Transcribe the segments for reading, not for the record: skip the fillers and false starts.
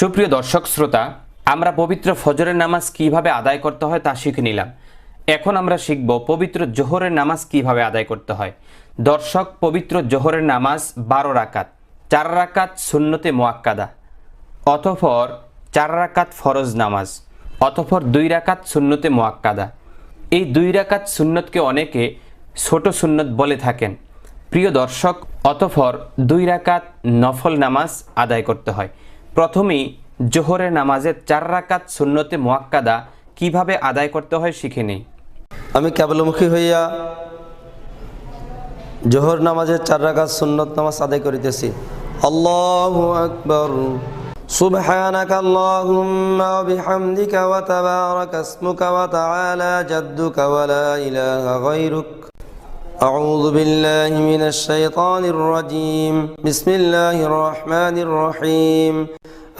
সুপ্রিয় দর্শক শ্রোতা, আমরা পবিত্র ফজরের নামাজ কিভাবে আদায় করতে হয় তা শিখে নিলাম। এখন আমরা শিখব পবিত্র জোহরের নামাজ কিভাবে আদায় করতে হয়। দর্শক, পবিত্র জোহরের নামাজ 12 রাকাত, 4 রাকাত সুন্নতে মুআক্কাদা, অতঃপর 4 রাকাত ফরজ নামাজ, অতঃপর 2 রাকাত সুন্নতে মুআক্কাদা। এই 2 রাকাত সুন্নতকে অনেকে ছোট সুন্নত বলে থাকেন। প্রিয় দর্শক, অতঃপর 2 রাকাত নফল নামাজ আদায় করতে হয়। প্রথমেই জোহরের নামাজের 4 রাকাত সুন্নতে মুআক্কাদা কিভাবে আদায় করতে হয় শিখে নেই। আমি কেবলমুখী হইয়া জোহর নামাজের 4 রাকাত সুন্নত নামাজ আদায় করিতেছি। আল্লাহু আকবার। সুবহানাকা আল্লাহুম্মা ওয়া বিহামদিকা ওয়া তাবারাকা ইসমুকা ওয়া তাআলা জাদ্দুকা ওয়া লা ইলাহা গায়রুক। আউযু বিল্লাহি মিনাশ শাইতানির রাজীম। বিসমিল্লাহির রহমানির রহিম।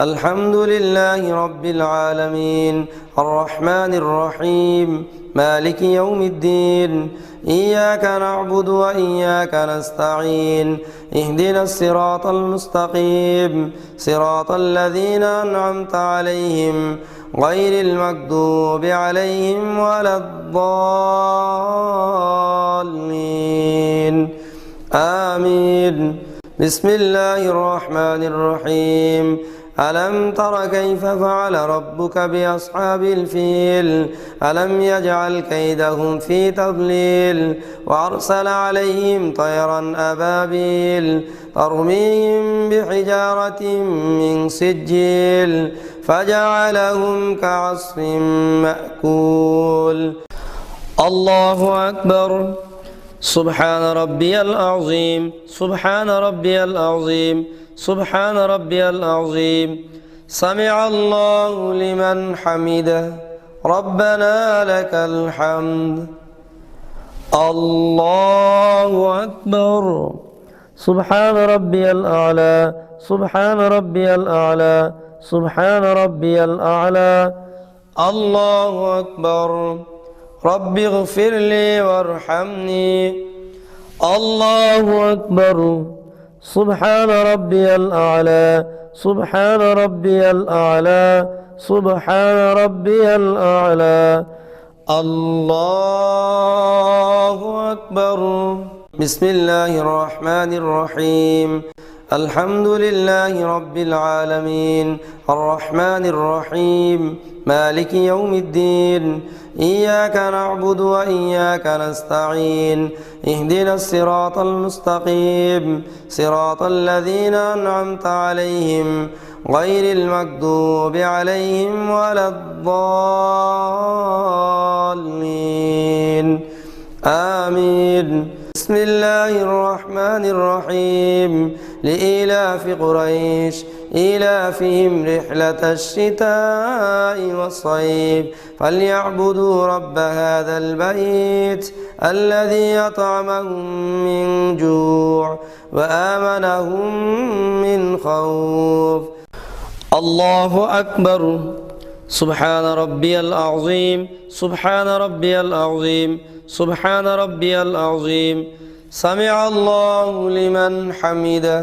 আলহামদুলিল্লাহি রাব্বিল আলামিন আর রহমানির রহিম মালিকি ইয়াউমিদ্দিন ইয়্যাকা না'বুদু ওয়া ইয়্যাকা নাস্তাঈন ইহদিনাস সিরাতাল মুস্তাকিম সিরাতাল লাযীনা আন'আমতা আলাইহিম গায়রিল মাগদুবি আলাইহিম ওয়ালাদ-দাল্লিন আমিন। বিসমিল্লাহির রহমানির রহিম। ألم تر كيف فعل ربك بأصحاب الفيل ألم يجعل كيدهم في تضليل وأرسل عليهم طيرا أبابيل ترميهم بحجارة من سجيل فجعلهم كعصف مأكول. الله أكبر. سبحان ربي العظيم. سبحان ربي العظيم. سبحان ربي العظيم. سمع الله لمن حمده. ربنا لك الحمد. الله أكبر. سبحان ربي الأعلى. سبحان ربي الأعلى. سبحان ربي الأعلى. الله أكبر. رب اغفر لي وارحمني. الله أكبر. سبحان ربي الأعلى. سبحان ربي الأعلى. سبحان ربي الأعلى. الله أكبر. بسم الله الرحمن الرحيم. الحمد لله رب العالمين الرحمن الرحيم مالك يوم الدين إياك نعبد وإياك نستعين اهدنا الصراط المستقيم صراط الذين أنعمت عليهم غير المغضوب عليهم ولا الضالين آمين. بسم الله الرحمن الرحيم. لإيلاف قريش إيلافهم رحلة الشتاء والصيف فليعبدوا رب هذا البيت الذي أطعمهم من جوع وآمنهم من خوف. الله أكبر. سبحان ربي العظيم. سبحان ربي العظيم. سبحان ربي العظيم. سمع الله لمن حمده.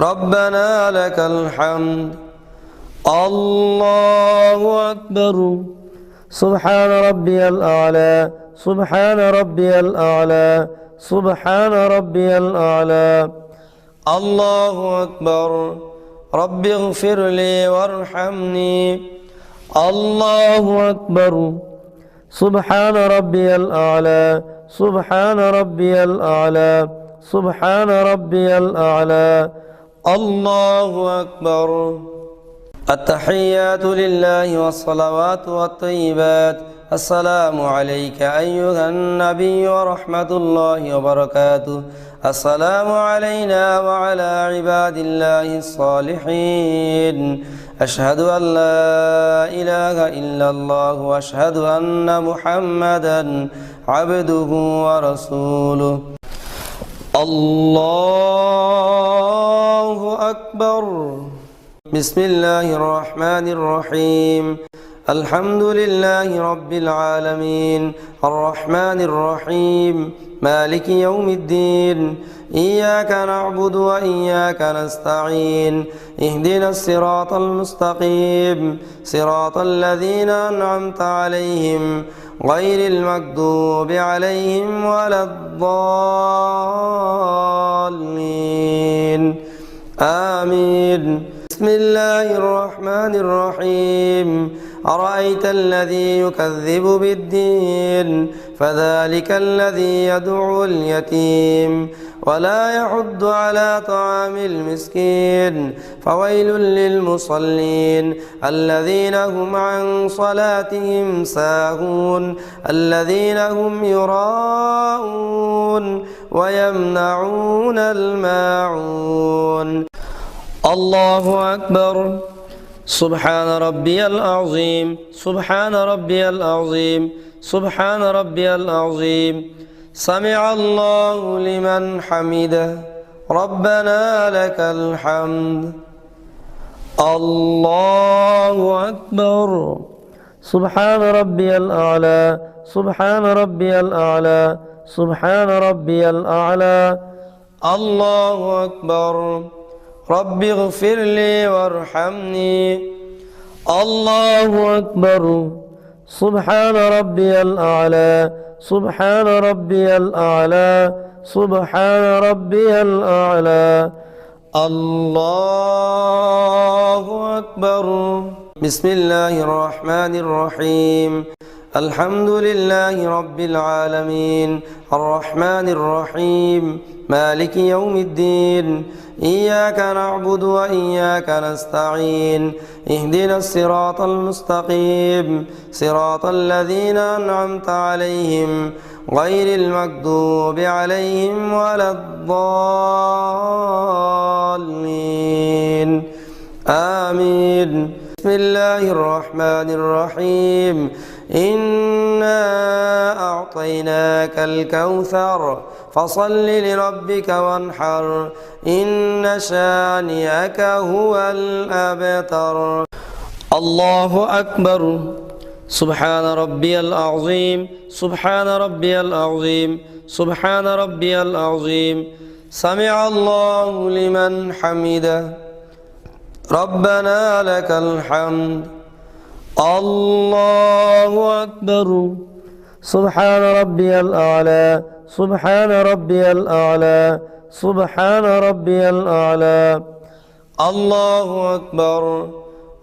ربنا لك الحمد. الله أكبر. سبحان ربي الأعلى. سبحان ربي الأعلى. سبحان ربي الأعلى. الله أكبر. رب اغفر لي وارحمني. الله أكبر. سبحان ربي الأعلى. سبحان ربي الأعلى. سبحان ربي الأعلى. الله أكبر. التحيات لله والصلوات والطيبات. السلام عليك أيها النبي ورحمة الله وبركاته. السلام علينا وعلى عباد الله الصالحين. أشهد أن لا إله إلا الله وأشهد أن محمدا عبده ورسوله. الله أكبر. بسم الله الرحمن الرحيم. الحمد لله رب العالمين الرحمن الرحيم مالك يوم الدين إياك نعبد وإياك نستعين اهدنا الصراط المستقيم صراط الذين أنعمت عليهم غير المغضوب عليهم ولا الضالين آمين بسم الله الرحمن الرحيم أرأيت الذي يكذب بالدين فذلك الذي يدعو اليتيم ولا يحض على طعام المسكين فويل للمصلين الذين هم عن صلاتهم ساهون الذين هم يراءون ويمنعون الماعون الله أكبر سبحان ربي العظيم سبحان ربي العظيم سبحان ربي العظيم سمع الله لمن حمده ربنا لك الحمد الله أكبر سبحان ربي الأعلى سبحان ربي الأعلى سبحان ربي الأعلى الله أكبر رب اغفر لي وارحمني الله أكبر سبحان ربي الأعلى سبحان ربي الأعلى سبحان ربي الأعلى الله أكبر بسم الله الرحمن الرحيم الحمد لله رب العالمين الرحمن الرحيم مالك يوم الدين إياك نعبد وإياك نستعين اهدنا الصراط المستقيم صراط الذين أنعمت عليهم غير المغضوب عليهم ولا الضالين آمين بسم الله الرحمن الرحيم إنا أعطيناك الكوثر فصل لربك وانحر إن شانئك هو الأبتر الله أكبر سبحان ربي العظيم سبحان ربي العظيم سبحان ربي العظيم سمع الله لمن حمده ربنا لك الحمد الله أكبر سبحان ربي الأعلى سبحان ربي الأعلى سبحان ربي الأعلى الله أكبر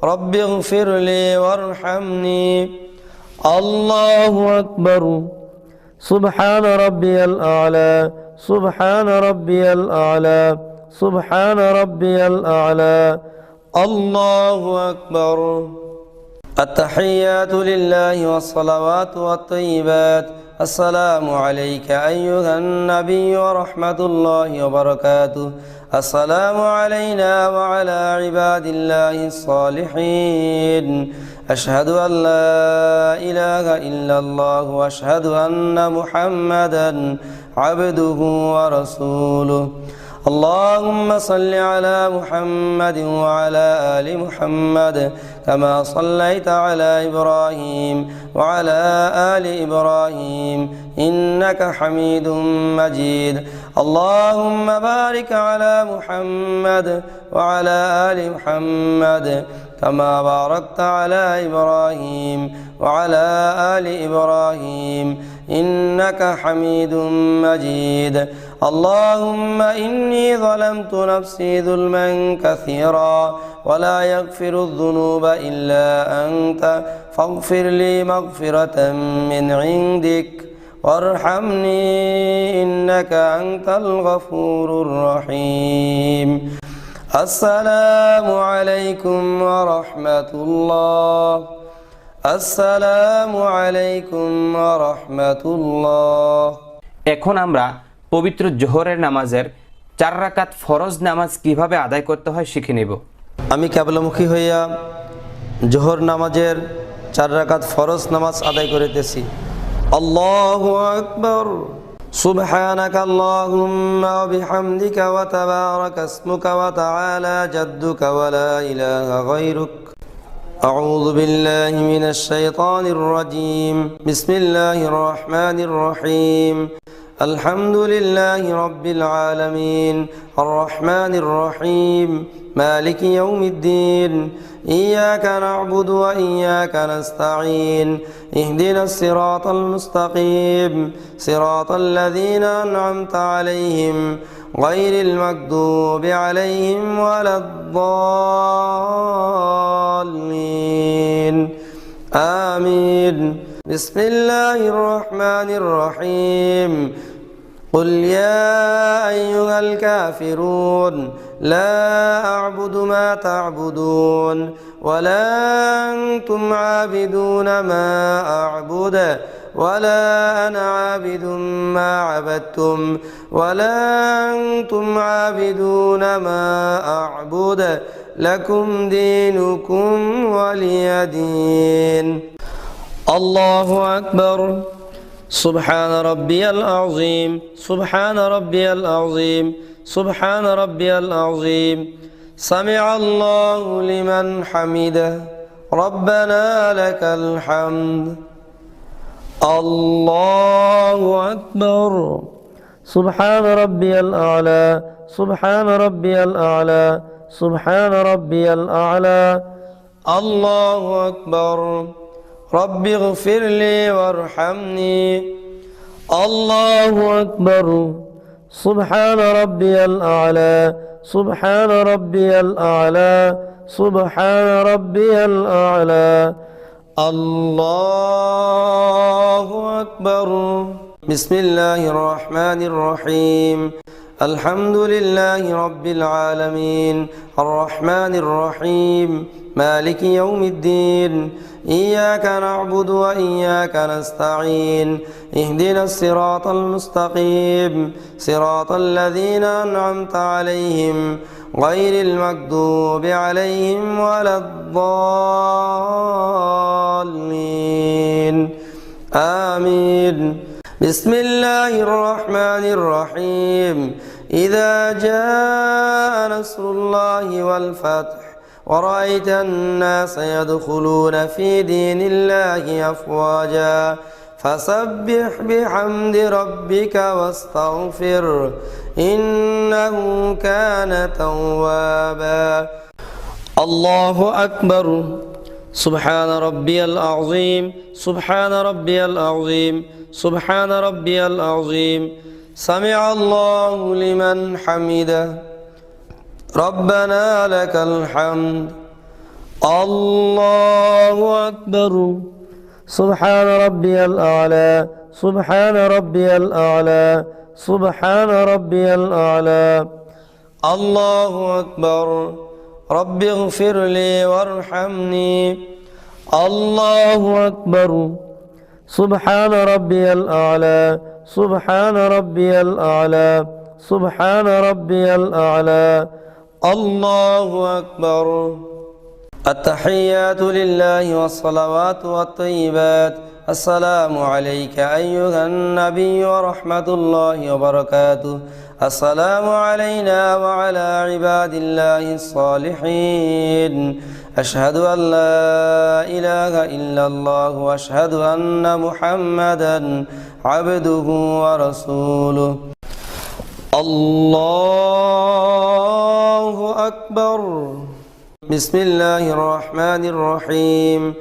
رب اغفر لي وارحمني الله أكبر سبحان ربي الأعلى سبحان ربي الأعلى سبحان ربي الأعلى الله أكبر التحيات لله والصلوات والطيبات السلام عليك أيها النبي ورحمة الله وبركاته السلام علينا وعلى عباد الله الصالحين أشهد أن لا إله إلا الله وأشهد أن محمدا عبده ورسوله اللهم صل على محمد وعلى آل محمد كما صليت على إبراهيم وعلى آل إبراهيم إنك حميد مجيد اللهم بارك على محمد وعلى آل محمد كما باركت على إبراهيم وعلى آل إبراهيم إنك حميد مجيد اللهم إني ظلمت نفسي ظلما كثيرا ولا يغفر الذنوب إلا أنت فاغفر لي مغفرة من عندك وارحمني إنك أنت الغفور الرحيم السلام عليكم ورحمة الله السلام عليكم ورحمة الله এখন আমরা পবিত্র জোহরের নামাজের 4 রাকাত ফরজ নামাজ কিভাবে আদায় করতে হয় শিখে নেব। আমি কিবলামুখী হইয়া জোহর নামাজের 4 রাকাত ফরজ নামাজ আদায় করিতেছি। আল্লাহু আকবার সুবহানাকা আল্লাহুম্মা ওয়া বিহামদিকা ওয়া তাবারাকা ইসমুকা ওয়া তাআলা জাদ্দুকা ওয়া লা ইলাহা গায়রুক أعوذ بالله من الشيطان الرجيم بسم الله الرحمن الرحيم الحمد لله رب العالمين الرحمن الرحيم مالك يوم الدين إياك نعبد وإياك نستعين اهدنا الصراط المستقيم صراط الذين أنعمت عليهم غير المغضوب عليهم ولا الضالين آمين بسم الله الرحمن الرحيم قل يا أيها الكافرون لا أعبد ما تعبدون ولا أنتم عابدون ما أعبد ولا أنا عابد ما عبدتم ولا أنتم عابدون ما أعبد لكم دينكم ولي دين الله أكبر سبحان ربي العظيم سبحان ربي العظيم سبحان ربي العظيم سمع الله لمن حمده ربنا لك الحمد الله أكبر سبحان ربي الأعلى سبحان ربي الأعلى سبحان ربي الأعلى الله أكبر رب اغفر لي وارحمني الله أكبر سبحان ربي الأعلى سبحان ربي الأعلى سبحان ربي الأعلى الله أكبر بسم الله الرحمن الرحيم الحمد لله رب العالمين الرحمن الرحيم مالك يوم الدين إياك نعبد وإياك نستعين اهدنا الصراط المستقيم صراط الذين أنعمت عليهم غير المغضوب عليهم ولا الضالين آمين بسم الله الرحمن الرحيم إذا جاء نصر الله والفتح ورأيت الناس يدخلون في دين الله أفواجا فسبح بحمد ربك واستغفر إنه كان توابا الله أكبر سبحان ربي العظيم سبحان ربي العظيم سبحان ربي العظيم سمع الله لمن حمده ربنا لك الحمد الله أكبر سبحان ربي الأعلى سبحان ربي الأعلى سبحان ربي الأعلى الله أكبر رب اغفر لي وارحمني الله أكبر سبحان ربي الأعلى سبحان ربي الأعلى سبحان ربي الأعلى الله أكبر التحيات لله والصلوات والطيبات السلام عليك أيها النبي ورحمة الله وبركاته السلام علينا وعلى عباد الله الصالحين أشهد أن لا إله إلا الله وأشهد أن محمدا عبده ورسوله الله أكبر بسم الله الرحمن الرحيم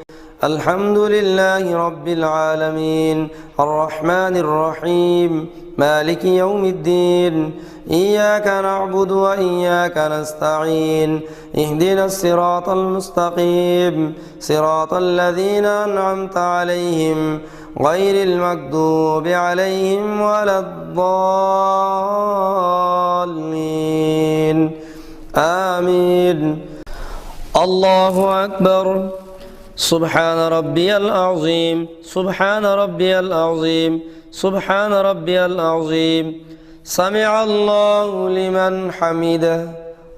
الحمد لله رب العالمين الرحمن الرحيم مالك يوم الدين إياك نعبد وإياك نستعين اهدنا الصراط المستقيم صراط الذين أنعمت عليهم غير المغضوب عليهم ولا الضالين آمين الله أكبر سبحان ربي العظيم سبحان ربي العظيم سبحان ربي العظيم سمع الله لمن حمده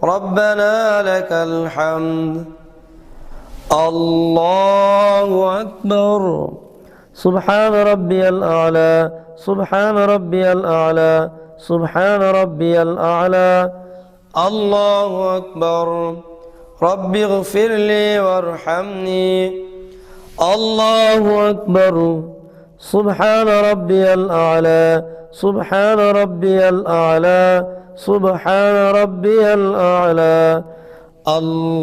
ربنا لك الحمد الله أكبر سبحان ربي الأعلى سبحان ربي الأعلى سبحان ربي الأعلى الله أكبر رب اغفر لي وارحمني الله أكبر سبحان ربي الأعلى سبحان ربي الأعلى سبحان ربي الأعلى الله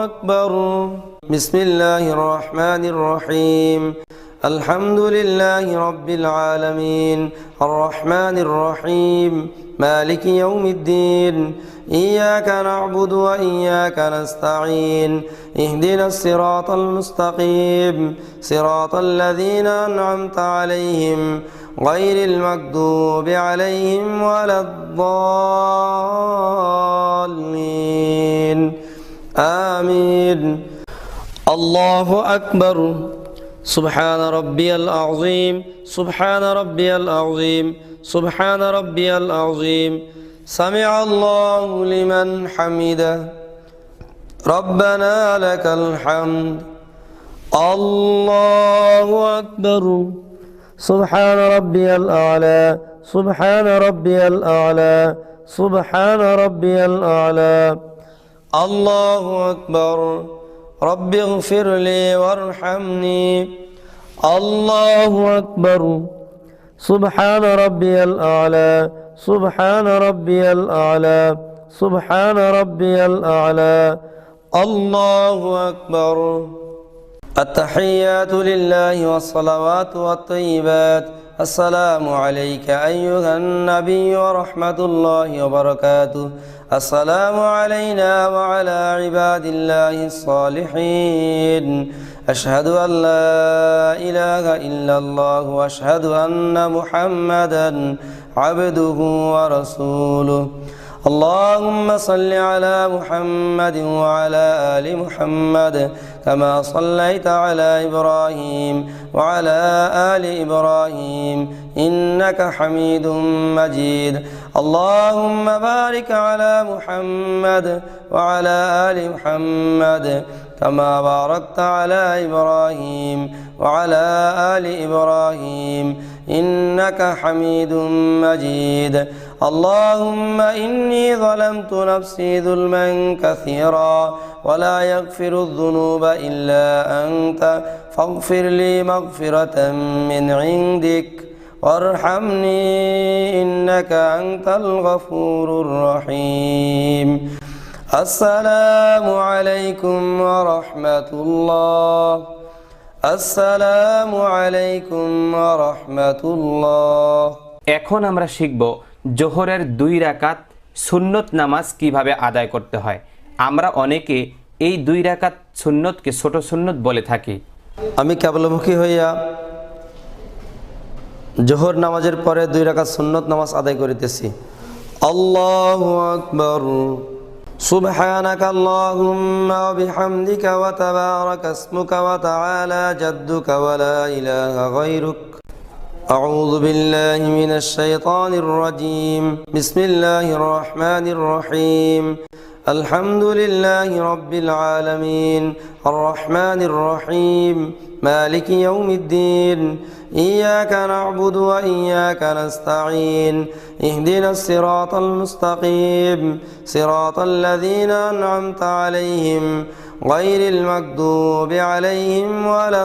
أكبر بسم الله الرحمن الرحيم الحمد لله رب العالمين الرحمن الرحيم مالك يوم الدين إياك نعبد وإياك نستعين اهدنا الصراط المستقيم صراط الذين أنعمت عليهم غير المغضوب عليهم ولا الضالين آمين الله أكبر سبحان ربي العظيم سبحان ربي العظيم سبحان ربي العظيم سمع الله لمن حمده ربنا لك الحمد الله أكبر سبحان ربي الأعلى سبحان ربي الأعلى سبحان ربي الأعلى الله أكبر رب اغفر لي وارحمني الله أكبر سبحان ربي الأعلى سبحان ربي الأعلى سبحان ربي الأعلى الله أكبر التحيات لله والصلوات والطيبات السلام عليك أيها النبي ورحمة الله وبركاته السلام علينا وعلى عباد الله الصالحين أشهد أن لا إله إلا الله وأشهد أن محمدا عبده ورسوله اللهم صل على محمد وعلى آل محمد كما صليت على إبراهيم وعلى آل إبراهيم إنك حميد مجيد اللهم بارك على محمد وعلى آل محمد كما باركت على إبراهيم وعلى آل إبراهيم إنك حميد مجيد اللهم إني ظلمت نفسي ظلما كثيرا ولا يغفر الذنوب إلا أنت فاغفر لي مغفرة من عندك وارحمني إنك أنت الغفور الرحيم السلام عليكم ورحمة الله السلام عليكم ورحمة الله এখন আমরা শিখব জোহরের 2 রাকাত সুন্নত নামাজ কিভাবে আদায় করতে হয়। আমরা অনেকে এই 2 রাকাত সুন্নতকে ছোট সুন্নত বলে থাকি। আমি কেবলমুখী হইয়া জোহর নামাজের পরে 2 রাকাত সুন্নত নামাজ আদায় করিতেছি। আল্লাহু আকবার سبحانك اللهم وبحمدك وتبارك اسمك وتعالى جدك ولا إله غيرك أعوذ بالله من الشيطان الرجيم بسم الله الرحمن الرحيم الحمد لله رب العالمين الرحمن الرحيم مالك يوم الدين إياك نعبد وإياك نستعين اهدنا الصراط المستقيم صراط الذين أنعمت عليهم غير المغضوب عليهم ولا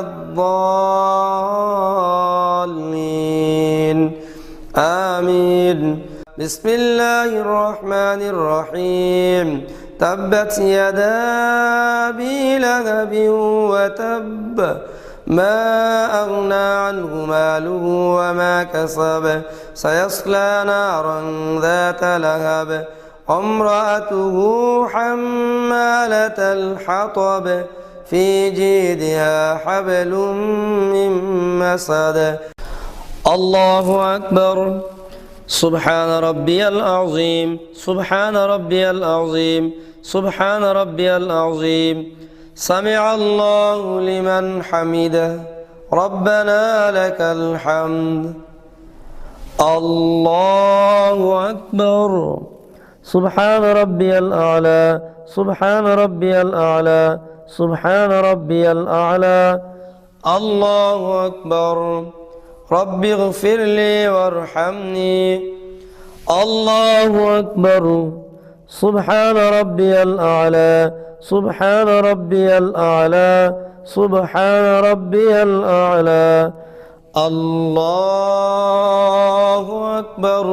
الضالين آمين بسم الله الرحمن الرحيم تبت يدا أبي لهب وتب ما أغنى عنه ماله وما كسب سيصلى نارا ذات لهب وامرأته حمالة الحطب في جيدها حبل من مسد الله أكبر سبحان ربي العظيم سبحان ربي العظيم سبحان ربي العظيم سمع الله لمن حمده ربنا لك الحمد الله أكبر سبحان ربي الأعلى سبحان ربي الأعلى سبحان ربي الأعلى الله أكبر رب اغفر لي وارحمني الله أكبر سبحان ربي الأعلى سبحان ربي الأعلى سبحان ربي الأعلى الله أكبر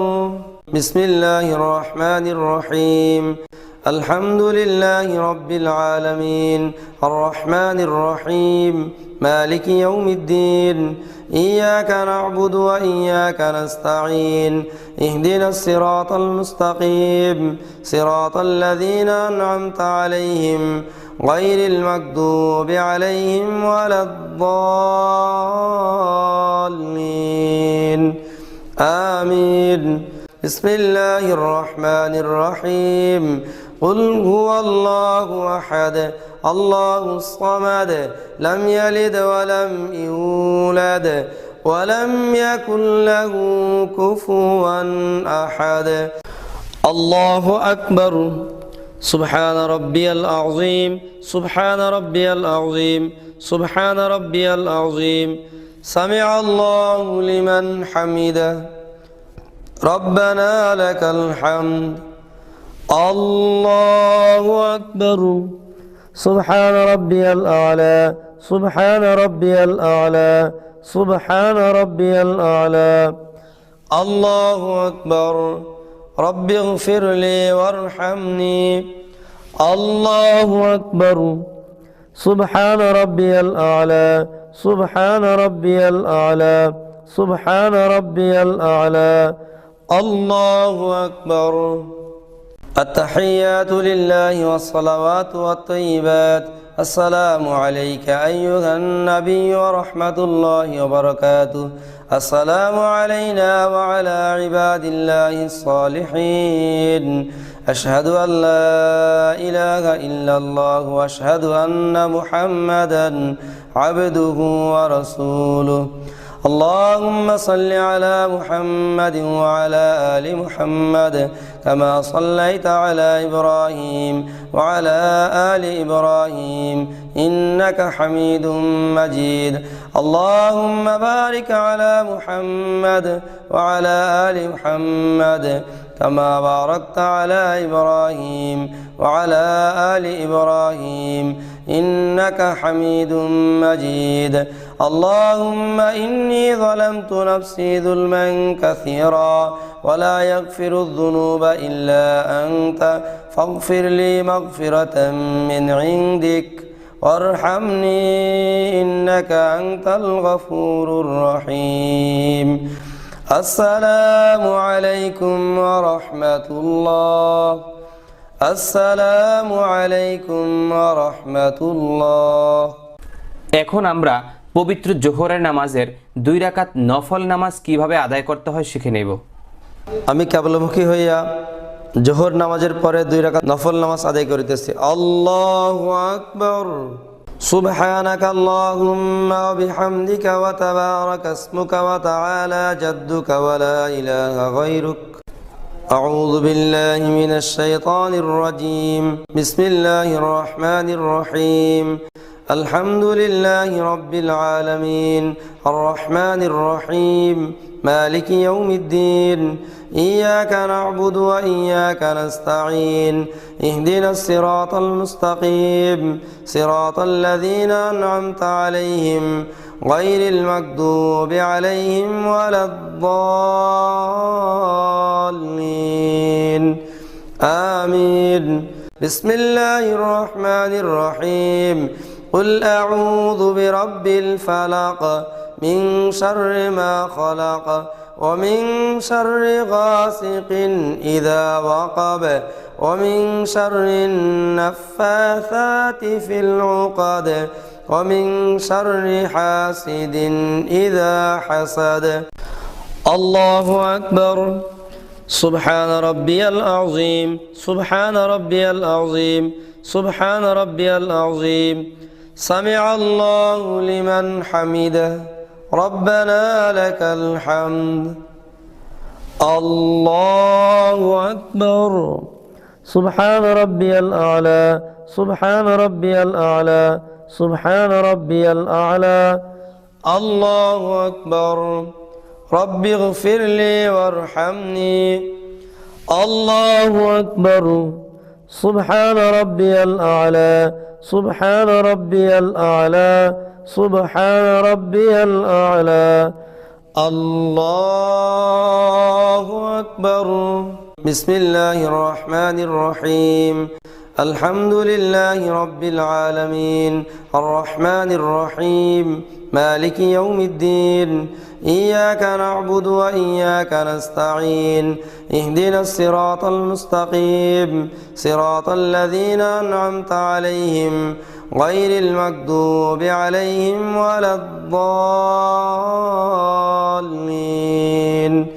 بسم الله الرحمن الرحيم الحمد لله رب العالمين الرحمن الرحيم مالك يوم الدين إياك نعبد وإياك نستعين اهدنا الصراط المستقيم صراط الذين أنعمت عليهم غير المغضوب عليهم ولا الضالين آمين بسم الله الرحمن الرحيم قل هو الله أحد الله الصمد لم يلد ولم يولد ولم يكن له كفوا أحد الله أكبر سبحان ربي العظيم سبحان ربي العظيم سبحان ربي العظيم سمع الله لمن حمده ربنا لك الحمد الله أكبر سبحان ربي الأعلى سبحان ربي الأعلى سبحان ربي الأعلى الله أكبر رب اغفر لي وارحمني الله أكبر سبحان ربي الأعلى سبحان ربي الأعلى سبحان ربي الأعلى الله أكبر التحيات لله والصلوات والطيبات السلام عليك أيها النبي ورحمة الله وبركاته السلام علينا وعلى عباد الله الصالحين أشهد أن لا إله إلا الله وأشهد أن محمدا عبده ورسوله اللهم صل على محمد وعلى آل محمد كما صليت على إبراهيم وعلى آل إبراهيم إنك حميد مجيد اللهم بارك على محمد وعلى آل محمد كما باركت على إبراهيم وعلى آل إبراهيم إنك حميد مجيد اللهم إني ظلمت نفسي ظلما كثيرا ولا يغفر الذنوب إلا أنت فاغفر لي مغفرة من عندك وارحمني إنك أنت الغفور الرحيم السلام عليكم ورحمة الله السلام عليكم ورحمة الله এখন আমরা পবিত্র জোহরের নামাজের 2 রাকাত নফল নামাজ কিভাবে আদায় করতে হয় শিখে নেব। আমি কেবলমুখী হইয়া জোহর নামাজের পরে 2 রাকাত নফল নামাজ আদায় করিতেছি। আল্লাহু আকবার সুবহানাকা আল্লাহুম্মা ওয়া বিহামদিকা ওয়া তাবারাকা ইসমুকা ওয়া তাআলা জাদ্দুকা ওয়া লা ইলাহা গায়রুক أعوذ بالله من الشيطان الرجيم بسم الله الرحمن الرحيم الحمد لله رب العالمين الرحمن الرحيم مالك يوم الدين إياك نعبد وإياك نستعين اهدنا الصراط المستقيم صراط الذين أنعمت عليهم غير المغضوب عليهم ولا الضالين آمين بسم الله الرحمن الرحيم قل أعوذ برب الفلق من شر ما خلق ومن شر غاسق إذا وقب ومن شر النفاثات في العقد ومن شر حاسد إذا حسد الله أكبر سبحان ربي العظيم سبحان ربي العظيم سبحان ربي العظيم سمع الله لمن حمده ربنا لك الحمد الله أكبر سبحان ربي الأعلى سبحان ربي الأعلى سبحان ربي الأعلى الله أكبر رب اغفر لي وارحمني الله أكبر سبحان ربي الأعلى سبحان ربي الأعلى سبحان ربي الأعلى الله أكبر بسم الله الرحمن الرحيم الحمد لله رب العالمين الرحمن الرحيم مالك يوم الدين إياك نعبد وإياك نستعين اهدنا الصراط المستقيم صراط الذين أنعمت عليهم غير المغضوب عليهم ولا الضالين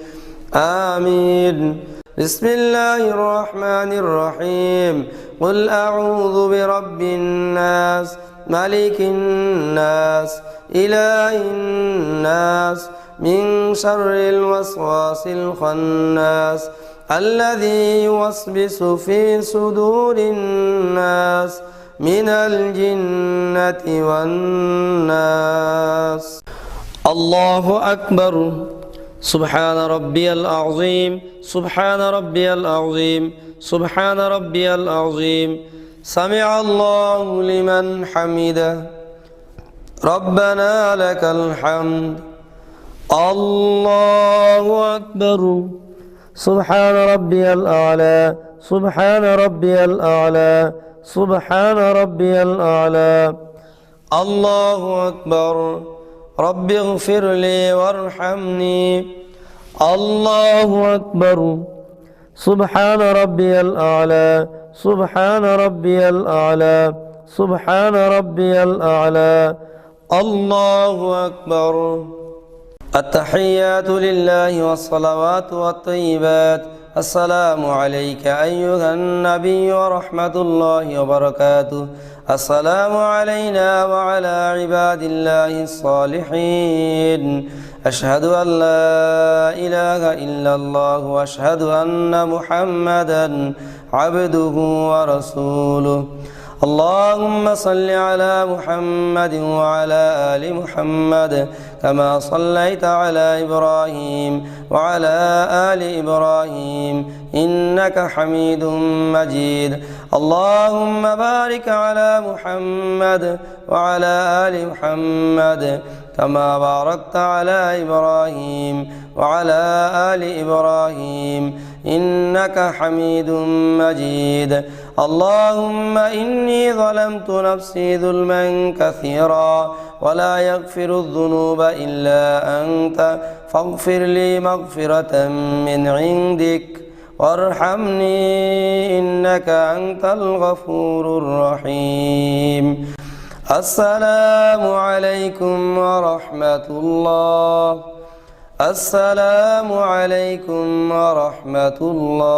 آمين بسم الله الرحمن الرحيم قل أعوذ برب الناس ملك الناس إله الناس من شر الوسواس الخناس الذي يوسوس في صدور الناس من الجنة والناس الله أكبر سبحان ربي العظيم سبحان ربي العظيم سبحان ربي العظيم سمع الله لمن حمده ربنا لك الحمد الله أكبر سبحان ربي الأعلى سبحان ربي الأعلى سبحان ربي الأعلى الله أكبر رب اغفر لي وارحمني الله أكبر سبحان ربي الأعلى سبحان ربي الأعلى سبحان ربي الأعلى الله أكبر التحيات لله والصلوات والطيبات السلام عليك أيها النبي ورحمة الله وبركاته السلام علينا وعلى عباد الله الصالحين أشهد أن لا إله إلا الله وأشهد أن محمدا عبده ورسوله اللهم صل على محمد وعلى آل محمد كما صليت على إبراهيم وعلى آل إبراهيم إنك حميد مجيد اللهم بارك على محمد وعلى آل محمد كما باركت على إبراهيم وعلى آل إبراهيم إنك حميد مجيد اللهم إني ظلمت نفسي ظلما كثيرا ولا يغفر الذنوب إلا أنت فاغفر لي مغفرة من عندك وارحمني إنك أنت الغفور الرحيم السلام عليكم ورحمة الله السلام عليكم ورحمة الله